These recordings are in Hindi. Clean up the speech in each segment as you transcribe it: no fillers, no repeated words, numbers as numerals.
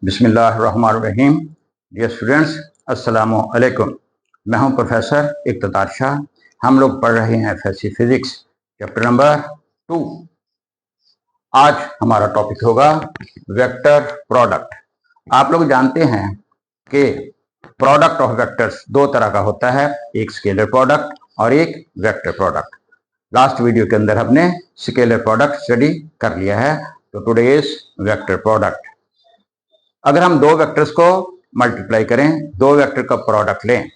बिस्मिल्लाहिर्रहमानिर्रहीम। डियर स्टूडेंट्स, अस्सलामु अलैकुम। मैं हूं प्रोफेसर इक़्तिदार शाह। हम लोग पढ़ रहे हैं एफएससी फिजिक्स चैप्टर नंबर 2। आज हमारा टॉपिक होगा वेक्टर प्रोडक्ट। आप लोग जानते हैं कि प्रोडक्ट ऑफ वेक्टर्स दो तरह का होता है, एक स्केलर प्रोडक्ट और एक वेक्टर प्रोडक्ट। लास्ट वीडियो के अंदर हमने स्केलर प्रोडक्ट स्टडी कर लिया है, तो टुडे इज वेक्टर प्रोडक्ट। अगर हम दो वेक्टर्स को मल्टीप्लाई करें, दो वेक्टर का प्रोडक्ट लें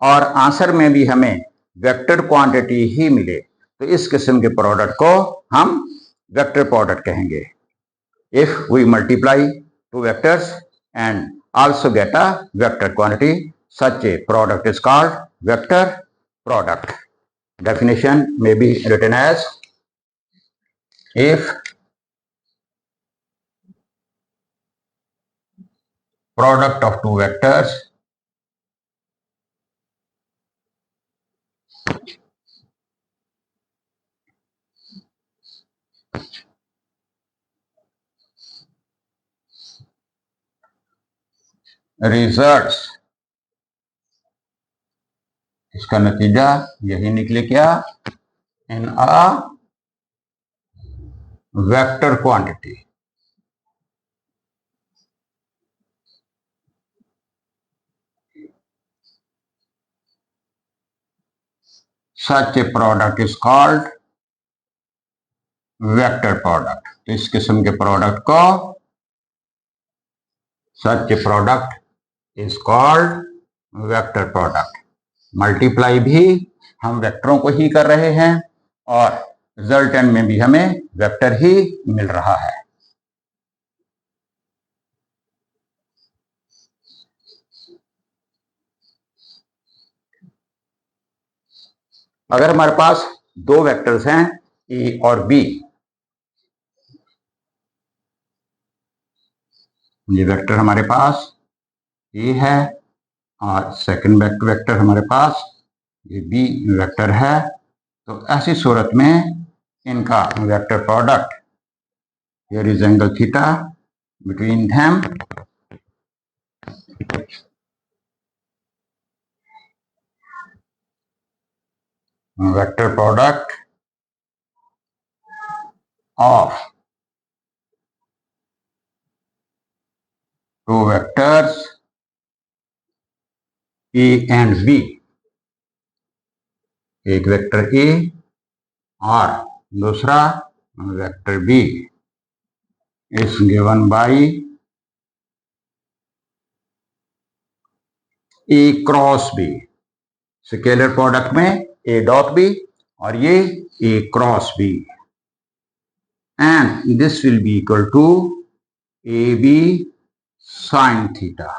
और आंसर में भी हमें वेक्टर क्वांटिटी ही मिले, तो इस किस्म के प्रोडक्ट को हम वेक्टर प्रोडक्ट कहेंगे। If we multiply two vectors and also get a vector quantity, such a product is called vector product. Definition may be written as: if product of two vectors results, इसका नतीजा यही निकले क्या, in a vector quantity. Such a product is called vector product. तो इस किस्म के प्रोडक्ट को such a product is called vector product. Multiply भी हम वेक्टरों को ही कर रहे हैं और रिजल्टेंट में भी हमें वेक्टर ही मिल रहा है। अगर हमारे पास दो वेक्टर्स हैं ए और बी, ये वेक्टर हमारे पास ए है और सेकंड वेक्टर हमारे पास ये बी वेक्टर है, तो ऐसी सूरत में इनका vector product, here is angle theta between them, vector product of two vectors A and B, एक वेक्टर A और दूसरा vector B is given by A cross B। Scalar product में A डॉट B और ये A cross B, and this will be equal to AB sin theta,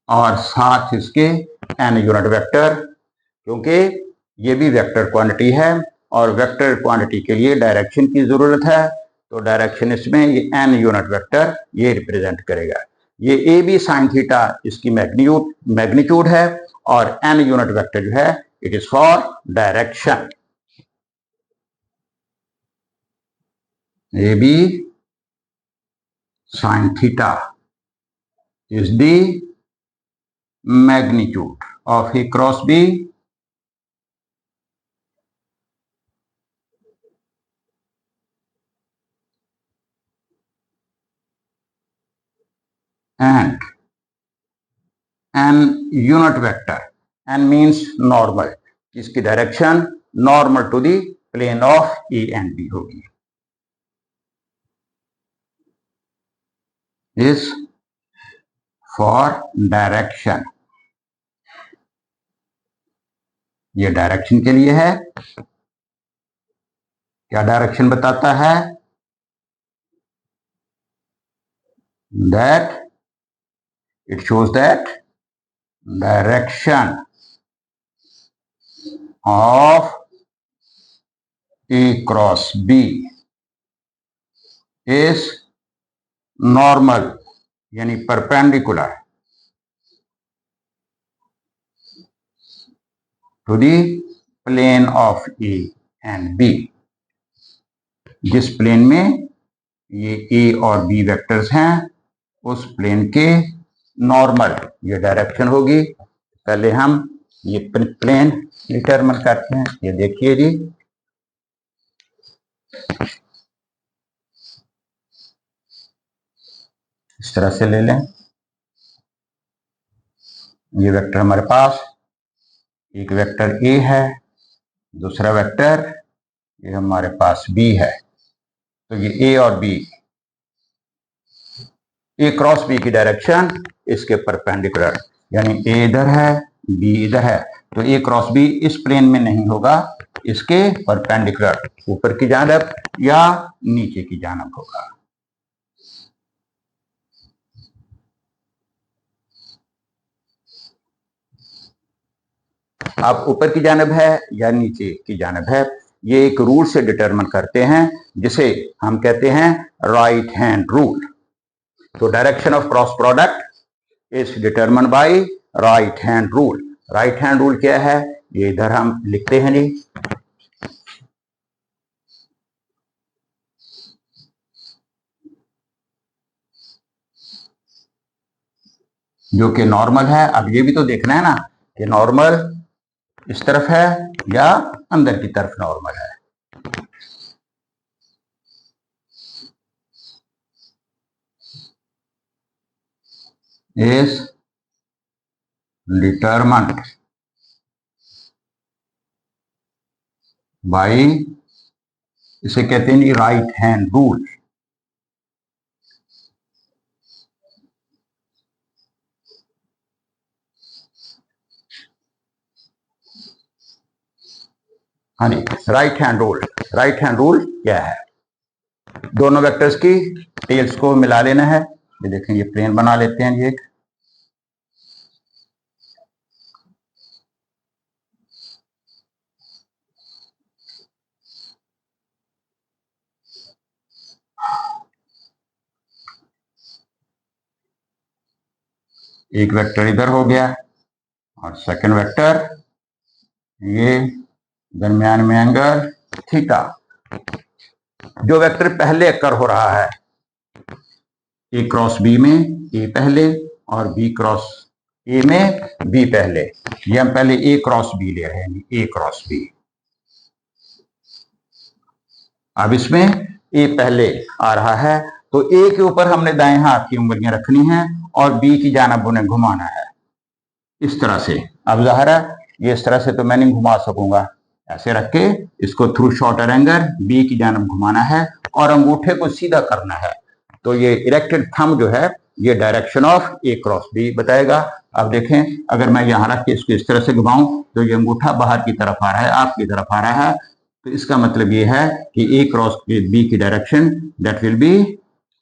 और साथ इसके n यूनिट वेक्टर, क्योंकि ये भी वेक्टर क्वांटिटी है और वेक्टर क्वांटिटी के लिए डायरेक्शन की जरूरत है, तो डायरेक्शन इसमें ये n यूनिट वेक्टर ये रिप्रेजेंट करेगा। ये ए बी साइन थीटा इसकी मैग्नीट्यूड है और n यूनिट वेक्टर जो है it is for direction. A B sine theta is the magnitude of A cross B and n unit vector, n means normal, इसकी direction normal to the plane of A and B होगी। इस फॉर डायरेक्शन, ये डायरेक्शन के लिए है। क्या डायरेक्शन बताता है, that it shows that direction of A cross B is normal, यानी perpendicular to the plane of A and B. जिस प्लेन में ये ए और बी वेक्टर्स हैं उस प्लेन के नॉर्मल, ये डायरेक्शन होगी। पहले हम ये प्लेन डिटरमिन करते हैं। ये देखिए जी, इस तरह से ले लें। ये वेक्टर हमारे पास, एक वेक्टर ए है, दूसरा वेक्टर ये हमारे पास बी है। तो ये ए और बी, ए क्रॉस बी की डायरेक्शन इसके परपेंडिकुलर, यानी ए इधर है, बी इधर है, तो ए क्रॉस बी इस प्लेन में नहीं होगा, इसके परपेंडिकुलर ऊपर की जानब या नीचे की जानब होगा। अब ऊपर की जानब है या नीचे की जानब है, ये एक रूल से डिटरमिन करते हैं, जिसे हम कहते हैं राइट हैंड रूल। तो direction of cross product is determined bye right hand rule. Right hand rule क्या है, ये इधर हम लिखते हैं जी। जो कि नॉर्मल है। अब ये भी तो देखना है ना कि नॉर्मल इस तरफ है या अंदर की तरफ नॉर्मल है। इज डिटरमिन्ड बाय, इसे कहते हैं राइट हैंड रूल। हाँ जी, right hand rule. Right hand rule क्या है, दोनों वेक्टर्स की टेल्स को मिला लेना है। ये देखें, ये प्लेन बना लेते हैं ये। एक वेक्टर इधर हो गया और सेकंड वेक्टर ये दरमियान में एंगल थीटा। जो वेक्टर पहले अकर हो रहा है ए क्रॉस बी में, ए पहले, और बी क्रॉस ए में बी पहले, ये हम पहले ए क्रॉस बी ले रहे हैं, ए क्रॉस बी। अब इसमें ए पहले आ रहा है, तो ए के ऊपर हमने दाएं हाथ की उंगलियां रखनी है और बी की जानब उन्हें घुमाना है इस तरह से। अब जाहिर है ये इस तरह से तो मैं नहीं घुमा सकूंगा, ऐसे रख के इसको थ्रू शॉर्टर एंगल बी की जानब घुमाना है और अंगूठे को सीधा करना है। तो ये इरेक्टेड थंब जो है ये direction of A cross B बताएगा। अब देखें, अगर मैं यहां रख के इसको इस तरह से घुमाऊं तो ये अंगूठा बाहर की तरफ आ रहा है, आपकी तरफ आ रहा है, तो इसका मतलब ये है कि ए क्रॉस बी की direction that will be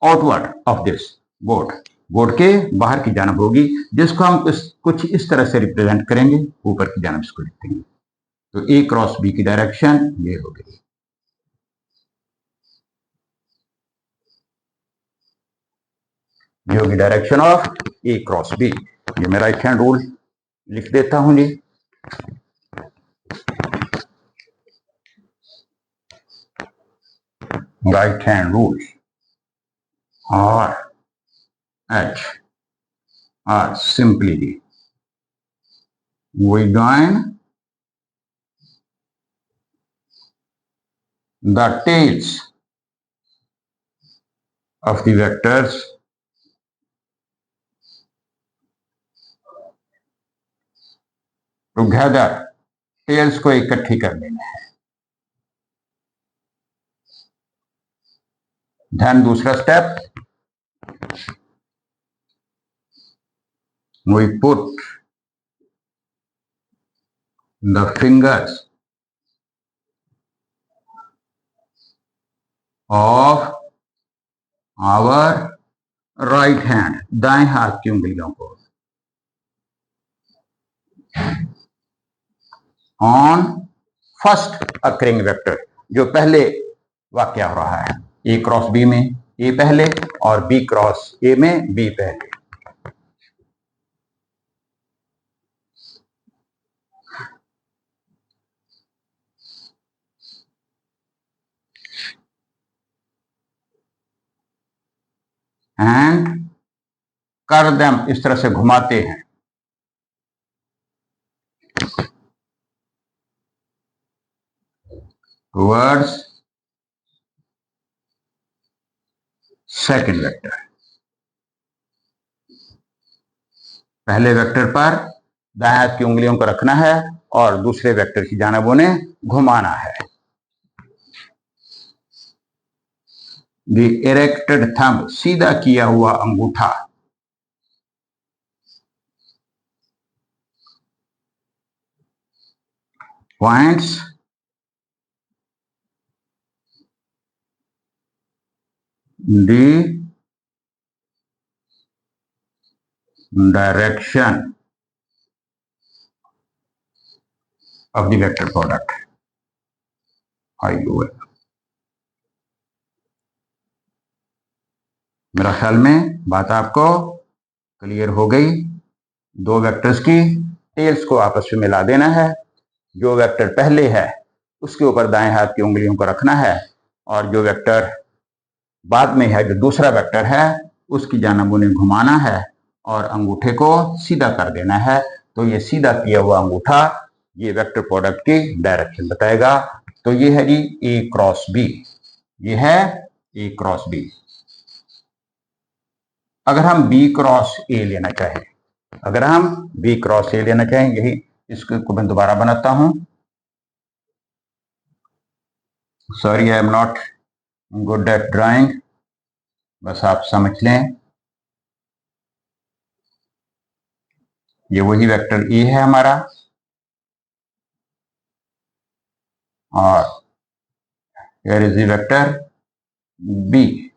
outward of this board, board के बाहर की जानब होगी, जिसको हम कुछ इस तरह से रिप्रेजेंट करेंगे, ऊपर की जानब इसको लिखेंगे। तो ए क्रॉस बी की डायरेक्शन ये हो गई। ये होगी direction of A cross B. ये मैं राइट हैंड रूल लिख देता हूं जी। राइट हैंड रूल और H R simply we join the tails of the vectors together, tails को इकट्ठी कर देना है। देन दूसरा step, we put the fingers of our right hand, दाएं हाथ की उंगलियों को, on फर्स्ट अकरिंग वेक्टर, जो पहले वाक़ हो रहा है, ए क्रॉस बी में ए पहले और बी क्रॉस ए में बी पहले। एंड कर देम, इस तरह से घुमाते हैं। टुवर्ड्स सेकंड वेक्टर, पहले वेक्टर पर दाएं हाथ की उंगलियों को रखना है और दूसरे वेक्टर की जानिब उन्हें घुमाना है। द इरेक्टेड थंब, सीधा किया हुआ अंगूठा। Points the direction of the vector product, IUL। मेरा ख्याल में बात आपको क्लियर हो गई। दो वेक्टर्स की टेल्स को आपस में मिला देना है। जो वेक्टर पहले है उसके ऊपर दाएं हाथ की उंगलियों को रखना है और जो वेक्टर बाद में है, जो दूसरा वेक्टर है, उसकी जानिब उन्हें घुमाना है और अंगूठे को सीधा कर देना है। तो ये सीधा किया हुआ अंगूठा ये वेक्टर प्रोडक्ट की डायरेक्शन बताएगा। तो ये है जी ए क्रॉस बी, ये है ए क्रॉस बी। अगर हम बी क्रॉस ए लेना चाहें, अगर हम बी क्रॉस ए लेना चाहें, यही इसको मैं दोबारा बनाता हूं। Sorry, I am not good at drawing, बस आप समझ लें। ये वही वेक्टर ए है हमारा और here is the vector B.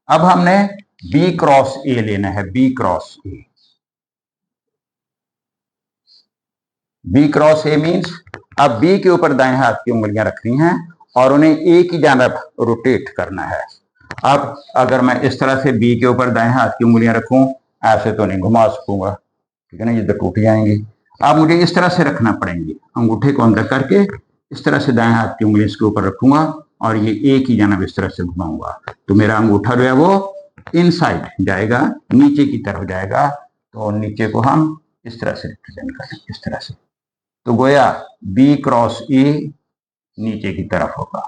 अब हमने बी क्रॉस ए लेना है, B cross A. B cross A means अब बी के ऊपर दाएं हाथ की उंगलियां रखनी हैं और उन्हें ए की जानिब रोटेट करना है। अब अगर मैं इस तरह से बी के ऊपर दाएं हाथ की उंगलियां रखूं, ऐसे तो नहीं घुमा सकूंगा, ठीक है ना, ये तो टूट जाएंगी। अब मुझे इस तरह से रखना पड़ेंगे, अंगूठे को अंदर करके इस तरह से दाएं हाथ की उंगली इसके ऊपर रखूंगा और ये ए की जानिब इस तरह से घुमाऊंगा। तो मेरा अंगूठा जो है वो इनसाइड जाएगा, नीचे की तरफ जाएगा। तो नीचे को हम इस तरह से रिप्रेजेंट करें, इस तरह से। तो गोया बी क्रॉस ए नीचे की तरफ होगा,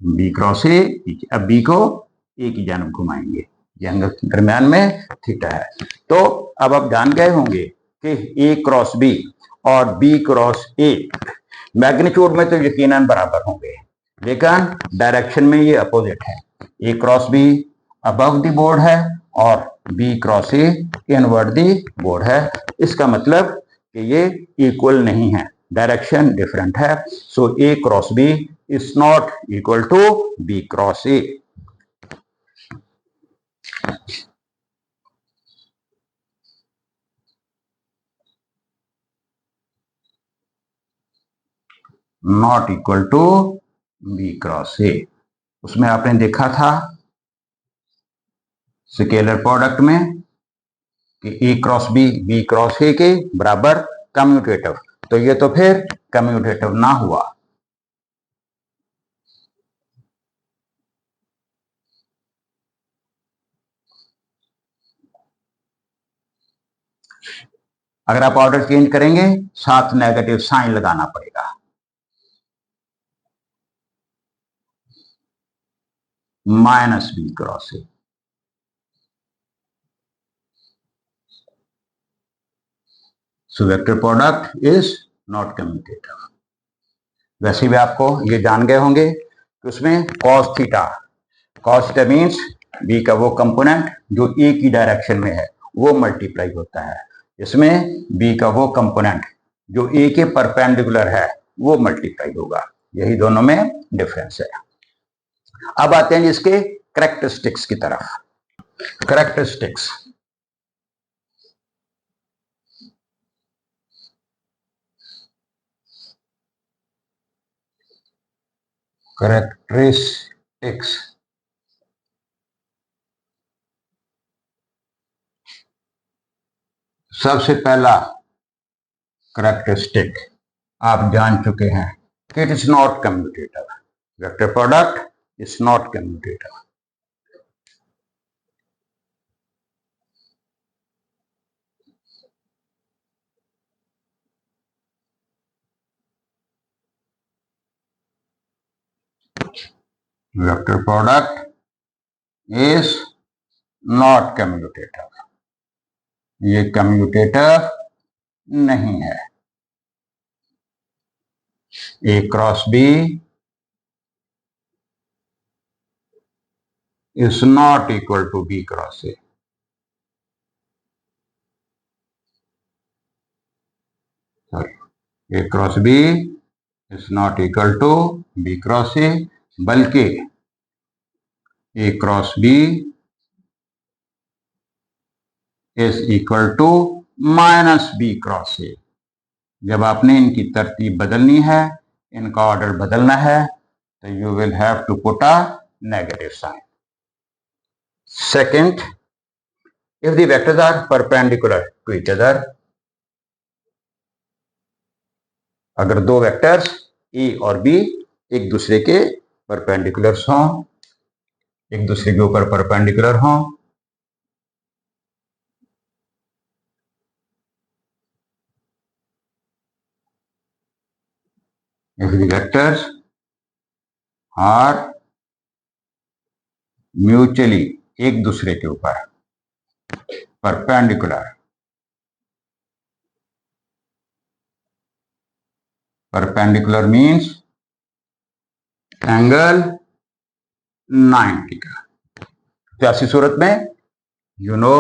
बी क्रॉस ए नीचे। अब बी को ए की जानिब घुमाएंगे, ये एंगल के दरमियान में थीटा है। तो अब आप जान गए होंगे कि ए क्रॉस बी और बी क्रॉस ए मैग्नीट्यूड में तो यकीनन बराबर होंगे, लेकिन डायरेक्शन में ये अपोजिट है। A cross B above the board है और B cross A inward the board है। इसका मतलब कि ये इक्वल नहीं है, डायरेक्शन डिफरेंट है। So A cross B is not equal to B cross A. Not equal to B cross A. उसमें आपने देखा था स्केलर प्रोडक्ट में कि A cross B B cross A के बराबर कम्यूटेटिव। तो ये तो फिर कम्यूटेटिव ना हुआ। अगर आप ऑर्डर चेंज करेंगे साथ नेगेटिव साइन लगाना पड़ेगा, minus B cross A. So vector product is not commutative. वैसे भी आपको ये जान गए होंगे कि उसमें cos theta, cos theta means B का वो कंपोनेंट जो ए की डायरेक्शन में है वो मल्टीप्लाई होता है, इसमें बी का वो कंपोनेंट जो ए के परपेंडिकुलर है वो मल्टीप्लाई होगा। यही दोनों में डिफरेंस है। अब आते हैं इसके कैरेक्टरिस्टिक्स की तरफ। कैरेक्टरिस्टिक्स, कैरेक्टरिस्टिक्स सबसे पहला कैरेक्टरिस्टिक आप जान चुके हैं कि it is not commutative. Vector product is not commutative. Vector product is not commutative, ये कम्यूटेटिव नहीं है। A cross B is not equal to B cross A. Sorry, A cross B is not equal to B cross A, बल्कि A cross B is equal to minus B cross A. जब आपने इनकी तरतीब बदलनी है, इनका ऑर्डर बदलना है, तो you will have to put a negative sign. Second, if the vectors are perpendicular to each other, अगर दो वेक्टर्स ए और बी एक दूसरे के परपेंडिकुलर्स हों, एक दूसरे के ऊपर परपेंडिकुलर हों, if the vectors are mutually एक दूसरे के ऊपर परपेंडिकुलर, परपेंडिकुलर मीन्स एंगल 90 का। तो ऐसी सूरत में you know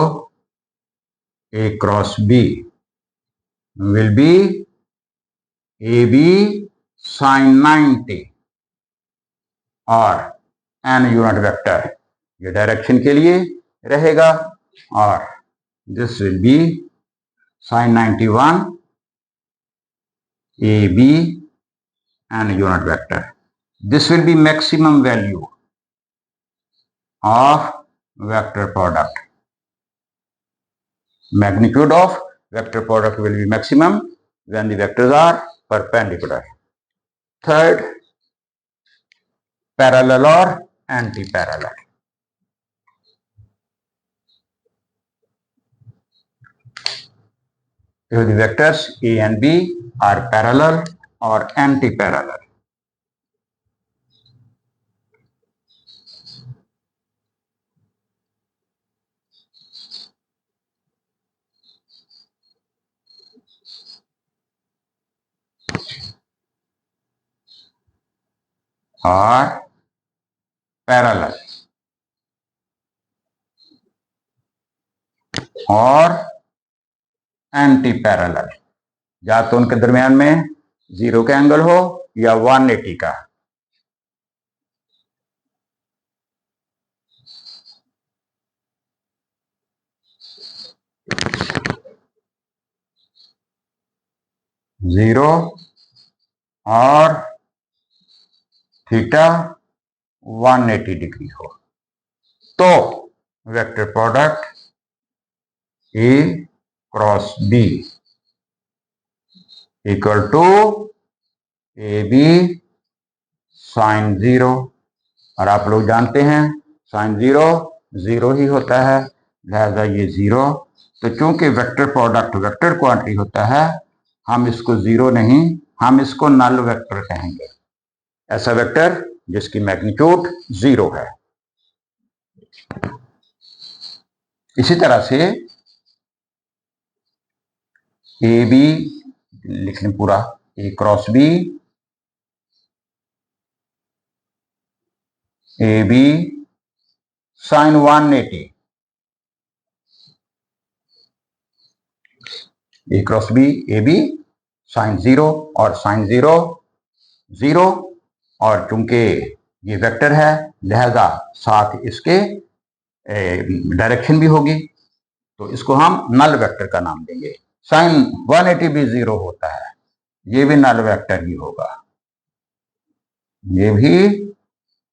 A cross B will be A B sine 90 और एन यूनिट वेक्टर ये डायरेक्शन के लिए रहेगा और this will be sine 91 A B N unit vector. This will be maximum value of vector product. Magnitude of vector product will be maximum when the vectors are perpendicular. Third, parallel or anti-parallel. If the vectors A and B are parallel or anti-parallel. Or parallel और एंटी पैरेलल, या तो उनके दरमियान में 0 का एंगल हो या 180 का. जीरो और थीटा 180 डिग्री हो तो vector product A cross B equal to A B sine 0. और आप लोग जानते हैं साइन 0 0 ही होता है, लिहाजा ये 0. तो चूंकि वेक्टर प्रोडक्ट वेक्टर क्वांटिटी होता है, हम इसको 0 नहीं, हम इसको नल वेक्टर कहेंगे. ऐसा वेक्टर जिसकी मैग्नीट्यूड 0 है. इसी तरह से ए बी लिख लें पूरा, A cross B A B sine 180, A cross B A B sine 0 और साइन 0 0. और चूंकि ये वेक्टर है लिहाजा साथ इसके डायरेक्शन भी होगी, तो इसको हम नल वेक्टर का नाम देंगे. साइन 180 भी 0 होता है, ये भी नल वेक्टर ही होगा, ये भी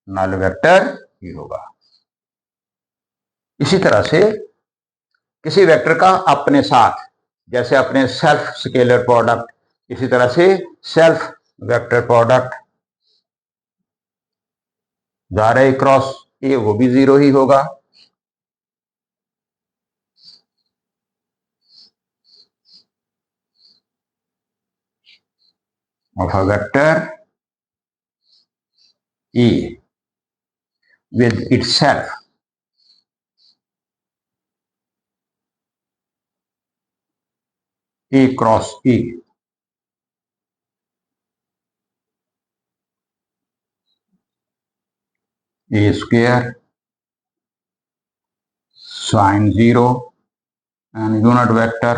नल वेक्टर ही होगा. इसी तरह से किसी वेक्टर का अपने साथ, जैसे अपने सेल्फ स्केलर प्रोडक्ट, इसी तरह से सेल्फ वेक्टर प्रोडक्ट जा रहे क्रॉस ए वो भी 0 ही होगा. of a vector E with itself. A cross A. A square sin 0 and unit vector,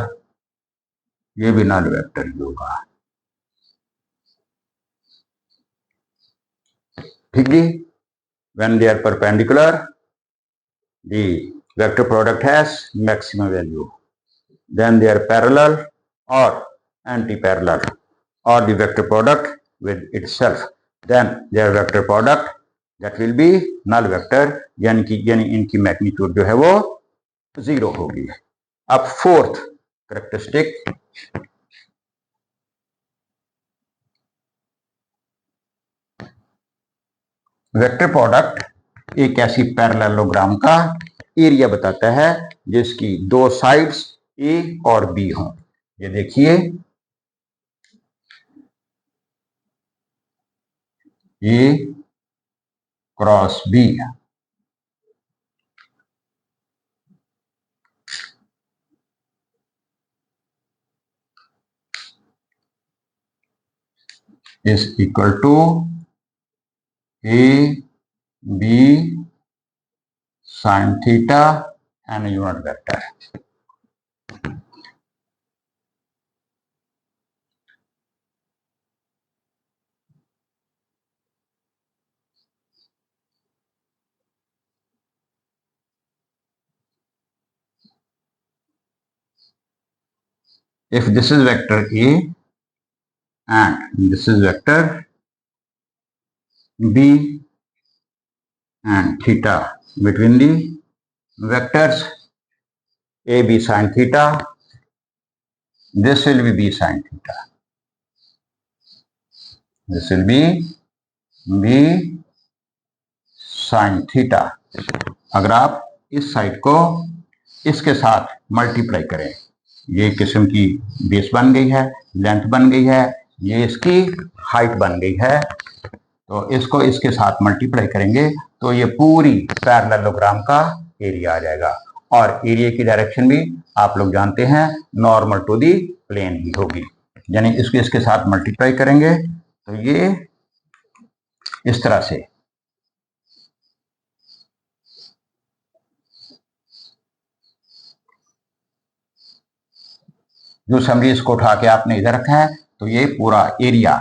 ये भी नल वेक्टर ही होगा। ठीक है, when they are perpendicular, the vector product has maximum value. Then they are parallel or anti-parallel, or the vector product with itself, then their vector product that will be null vector, यानी इनकी मैग्नीट्यूड जो है वो 0 होगी। अब फोर्थ करेक्टरिस्टिक, वेक्टर प्रोडक्ट एक ऐसी पैरेललोग्राम का एरिया बताता है जिसकी दो साइड्स ए और बी हों। ये देखिए, A cross B, is equal to A B sin theta and unit vector. If this is vector A and this is vector B and theta, between the vectors A B sin theta, this will be B sin theta, this will be B sin theta। अगर आप इस साइड को इसके साथ मल्टीप्लाई करें, ये किस्म की बेस बन गई है, लेंथ बन गई है, ये इसकी हाइट बन गई है, तो इसको इसके साथ मल्टीप्लाई करेंगे तो ये पूरी पैरेललोग्राम का एरिया आ जाएगा। और एरिया की डायरेक्शन भी आप लोग जानते हैं, नॉर्मल टू दी प्लेन ही होगी। यानी इसको इसके साथ मल्टीप्लाई करेंगे तो ये इस तरह से जो समरी इसको उठा के आपने इधर रखा है, तो ये पूरा एरिया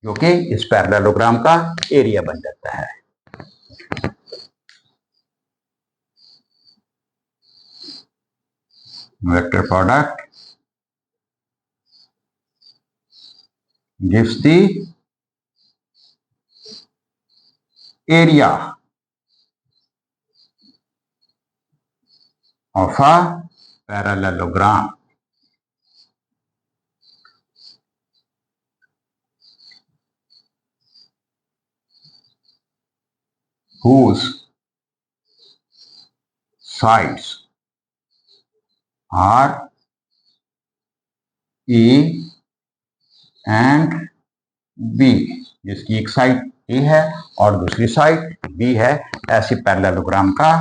जो कि इस पैरेललोग्राम का एरिया बन जाता है। Vector product gives the area of a parallelogram whose sides are A and B, जिसकी एक साइड A है और दूसरी साइड B है, ऐसी पैरेललोग्राम का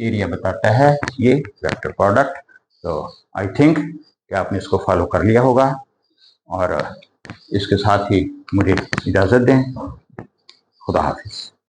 एरिया बताता है ये वेक्टर प्रोडक्ट। तो आई थिंक कि आपने इसको फॉलो कर लिया होगा, और इसके साथ ही मुझे इजाज़त दें। खुदा हाफिज़।